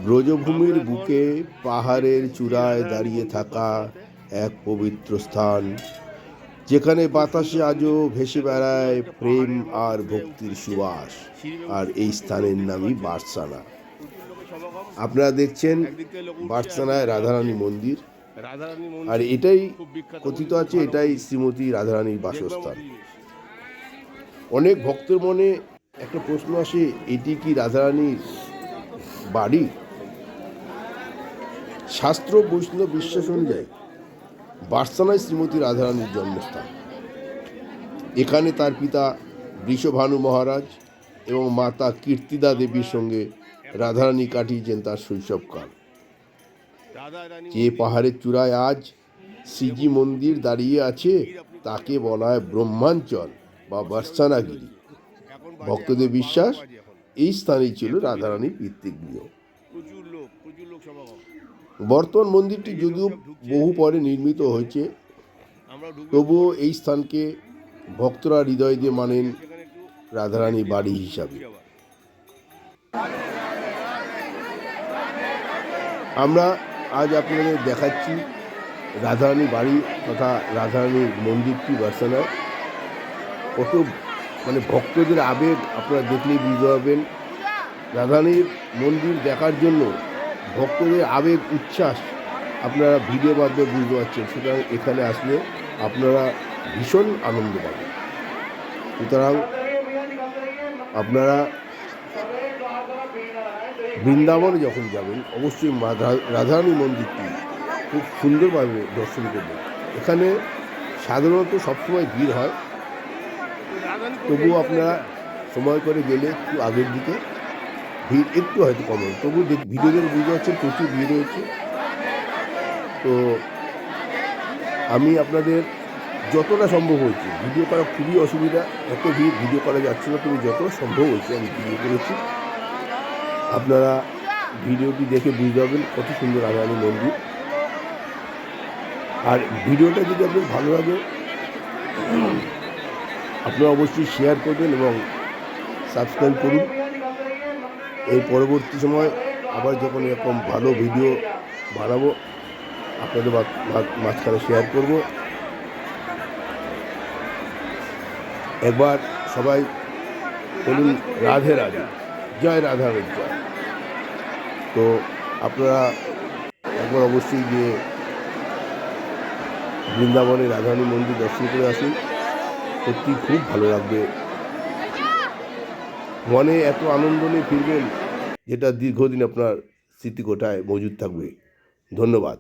ব্রজভূমির বুকে পাহাড়ের চূড়ায় দাঁড়িয়ে থাকা এক পবিত্র স্থান, যেখানে বাতাসে আজও ভেসে বেড়ায় প্রেম আর ভক্তির সুবাস। আর এই স্থানের নামই বার্সানা। আপনারা দেখছেন বার্সানায় রাধারানী মন্দির, আর এটাই কথিত আছে এটাই শ্রীমতী রাধারানীর বাসস্থান। অনেক ভক্তের মনে একটা প্রশ্ন আসে, এটি কি রাধারানীর বাড়ি? শাস্ত্র বৈষ্ণব বিশ্বাস অনুযায়ী বার্সানায় শ্রীমতী রাধারানীর জন্মস্থান। এখানে তার পিতা বৃষভানু মহারাজ এবং মাতা কীর্তিদা দেবীর সঙ্গে রাধারানী কাটিয়েছেন তার শৈশবকাল। যে পাহাড়ের চূড়ায় আজ শ্রীজি মন্দির দাঁড়িয়ে আছে তাকে বলা হয় ব্রহ্মাঞ্চল বা বার্সানাগিরি। ভক্তদের বিশ্বাস এই স্থানেই ছিল রাধারানীর পিতৃগৃহ। বর্তমান মন্দিরটি যদিও বহু পরে নির্মিত হয়েছে, তবুও এই স্থানকে ভক্তরা হৃদয় দিয়ে মানেন রাধারানী বাড়ি হিসাবে। আমরা আজ আপনাদের দেখাচ্ছি রাধারানী বাড়ি তথা রাধারানীর মন্দিরটি বার্সানায়। কত ভক্তদের আবেগ আপনারা দেখলেই বুঝতে পারবেন। রাধারানীর মন্দির দেখার জন্য ভক্তদের আবেগ উচ্ছ্বাস আপনারা ভিডিও মাধ্যমে বুঝতে পারছেন। সুতরাং এখানে আসলে আপনারা ভীষণ আনন্দ পাবেন। সুতরাং আপনারা বৃন্দাবনে যখন যাবেন অবশ্যই রাধারানী মন্দিরটি খুব সুন্দরভাবে দর্শন করবেন। এখানে সাধারণত সবসময় ভিড় হয়, তবুও আপনারা সময় করে গেলে একটু আগের দিকে ভিড় একটু হয়তো কম হয়, তবু ভিডিও দেখে বুঝতে পারছেন প্রচুর ভিড় হয়েছে। তো আমি আপনাদের যতটা সম্ভব হয়েছে ভিডিও করা খুবই অসুবিধা, এত ভিডিও করা যাচ্ছে না, তবু যত সম্ভব হয়েছে আমি ভিডিও করেছি। আপনারা ভিডিওটি দেখে বুঝতে পারবেন কত সুন্দর রাধারানী মন্দির। আর ভিডিওটা যদি আপনার ভালো লাগে আপনারা অবশ্যই শেয়ার করবেন এবং সাবস্ক্রাইব করুন। এই পরবর্তী সময় আবার যখন এরকম ভালো ভিডিও বানাবো আপনাদের মাঝখানে শেয়ার করব। একবার সবাই বলুন রাধে রাধে, জয় রাধারানীর জয়। তো আপনারা একবার অবশ্যই গিয়ে বৃন্দাবনে রাধারানী মন্দির দর্শন করে আসুন, সত্যি খুব ভালো লাগবে। মনে এত আনন্দ নিয়ে ফিরবেন যেটা দীর্ঘদিন আপনার স্মৃতিকোঠায় মজুদ থাকবে। ধন্যবাদ।